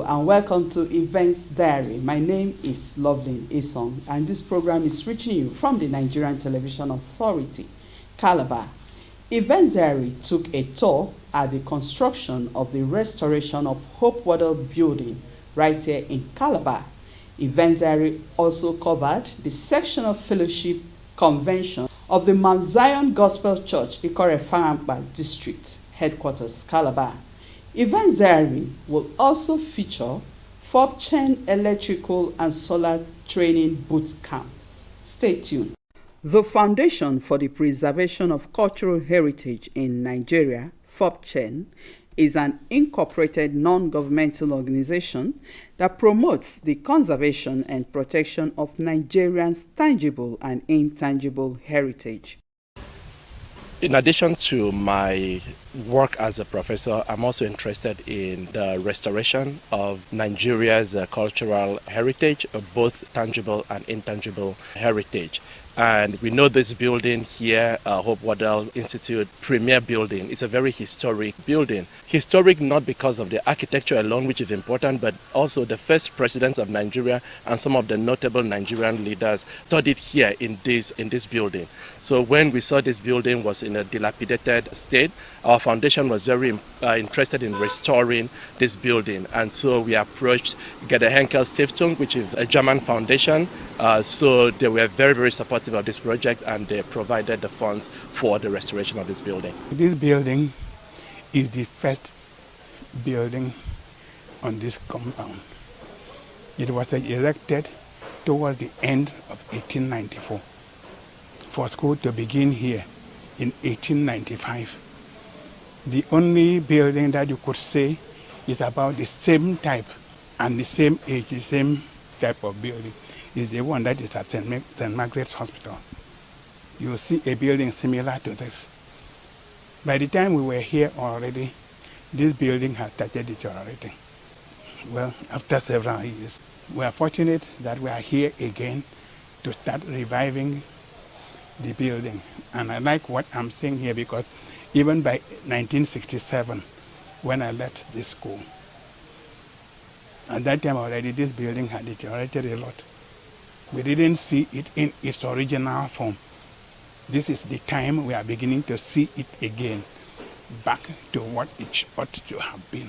and welcome to Events Diary. My name is Loveline Isong, and this program is reaching you from the Nigerian Television Authority, Calabar. Events Diary took a tour at the construction of the restoration of Hope Waddell Building right here in Calabar. Events Diary also covered the sectional fellowship convention of the Mount Zion Gospel Church, Ikore-Farampa District, headquarters, Calabar. Events Diary will also feature FOBCHEN Electrical and Solar Training Boot Camp. Stay tuned. The Foundation for the Preservation of Cultural Heritage in Nigeria, FOBCHEN, is an incorporated non-governmental organization that promotes the conservation and protection of Nigerians' tangible and intangible heritage. In addition to my work as a professor, I'm also interested in the restoration of Nigeria's cultural heritage, both tangible and intangible heritage. And we know this building here, Hope Waddell Institute Premier Building, is a very historic building. Historic not because of the architecture alone, which is important, but also the first president of Nigeria and some of the notable Nigerian leaders studied here in this building. So when we saw this building was in a dilapidated state, our foundation was very interested in restoring this building. And so we approached Gerda Henkel Stiftung, which is a German foundation. So they were very, very supportive of this project, and they provided the funds for the restoration of this building. This building is the first building on this compound. It was erected towards the end of 1894 for school to begin here in 1895. The only building that you could say is about the same type and the same age, the same type of building is the one that is at St. Margaret's Hospital. You'll see a building similar to this. By the time we were here already, this building has started deteriorating. Well, after several years, we are fortunate that we are here again to start reviving the building. And I like what I'm saying here because even by 1967, when I left this school, at that time already this building had deteriorated a lot. We didn't see it in its original form. This is the time we are beginning to see it again, back to what it ought to have been.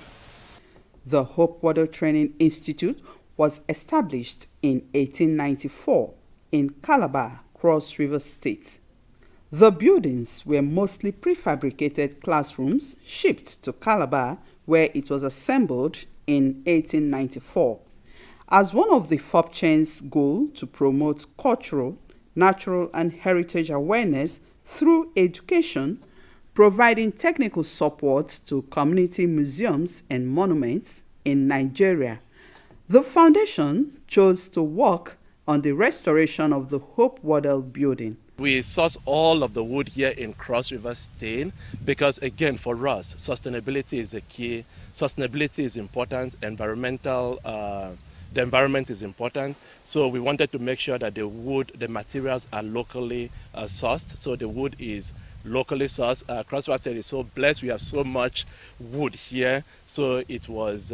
The Hope Waddell Training Institute was established in 1894 in Calabar, Cross River State. The buildings were mostly prefabricated classrooms shipped to Calabar, where it was assembled in 1894. As one of the FOBCHEN's goals to promote cultural, natural, and heritage awareness through education, providing technical support to community museums and monuments in Nigeria, the foundation chose to work on the restoration of the Hope Waddell Building. We source all of the wood here in Cross River State because, again, for us, sustainability is the key. Sustainability is important. The environment is important. So we wanted to make sure that the materials are locally sourced. So the wood is locally sourced. Cross River State is so blessed. We have so much wood here. So it was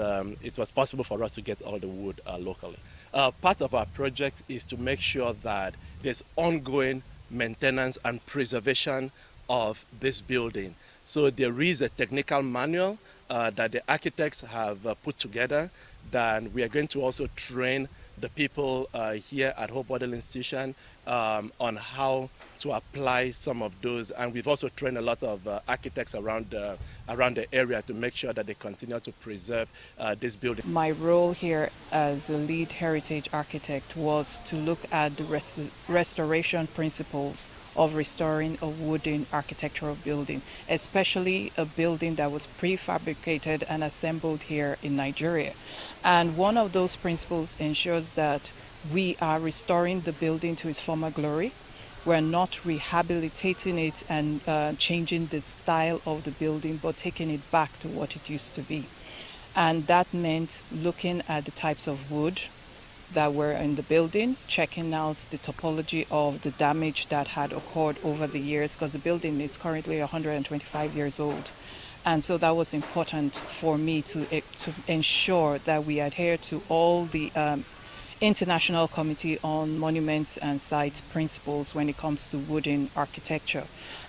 possible for us to get all the wood locally. Part of our project is to make sure that there's ongoing maintenance and preservation of this building. So there is a technical manual that the architects have put together. Then we are going to also train the people here at Hope Waddell Institution on how to apply some of those, and we've also trained a lot of architects around the area to make sure that they continue to preserve this building. My role here as a lead heritage architect was to look at the restoration principles of restoring a wooden architectural building, especially a building that was prefabricated and assembled here in Nigeria. And one of those principles ensures that we are restoring the building to its former glory. We're not rehabilitating it and changing the style of the building, but taking it back to what it used to be. And that meant looking at the types of wood that were in the building, checking out the topology of the damage that had occurred over the years, because the building is currently 125 years old. And so that was important for me to ensure that we adhere to all the International Committee on Monuments and Sites principles when it comes to wooden architecture.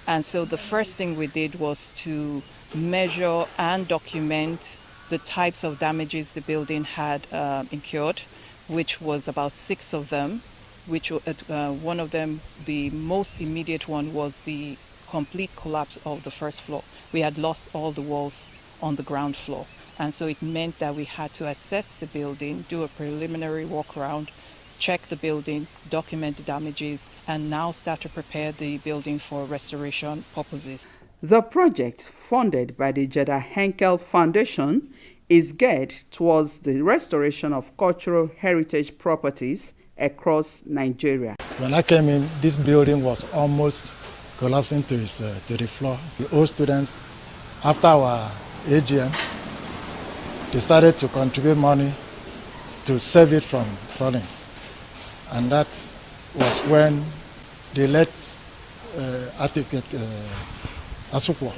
And so the first thing we did was to measure and document the types of damages the building had incurred, which was about 6 of them, which one of them, the most immediate one, was the complete collapse of the first floor. We had lost all the walls on the ground floor. And so it meant that we had to assess the building, do a preliminary walk around, check the building, document the damages, and now start to prepare the building for restoration purposes. The project, funded by the Jeddah Henkel Foundation, is geared towards the restoration of cultural heritage properties across Nigeria. When I came in, this building was almost collapsing to the floor. The old students, after our AGM, decided to contribute money to save it from falling. And that was when the late architect Asukwa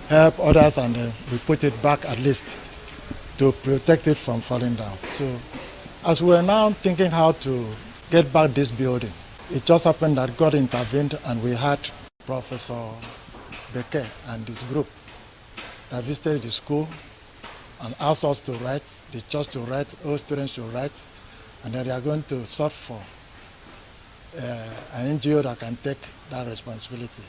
helped others, and we put it back at least to protect it from falling down. So as we're now thinking how to get back this building, it just happened that God intervened, and we had Professor Beke and this group that visited the school and asked us to write, the church to write, all students to write, and then they are going to search for an NGO that can take that responsibility.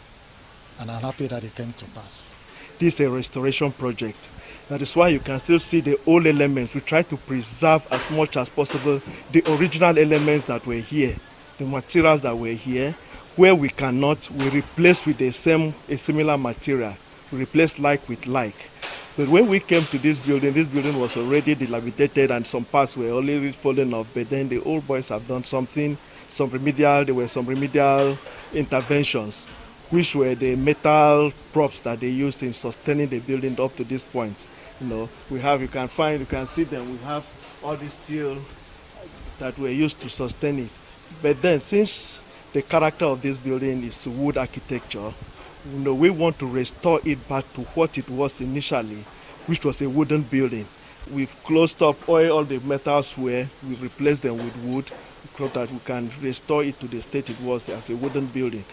And I'm happy that it came to pass. This is a restoration project. That is why you can still see the old elements. We try to preserve as much as possible the original elements that were here, the materials that were here. Where we cannot, we replace with a similar material. We replace like with like. But when we came to this building was already dilapidated and some parts were already falling off. But then the old boys have done something, there were some remedial interventions, which were the metal props that they used in sustaining the building up to this point. You can see them, we have all this steel that were used to sustain it. But then since the character of this building is wood architecture, we want to restore it back to what it was initially, which was a wooden building. We've closed up all the metals we've replaced them with wood so that we can restore it to the state it was as a wooden building.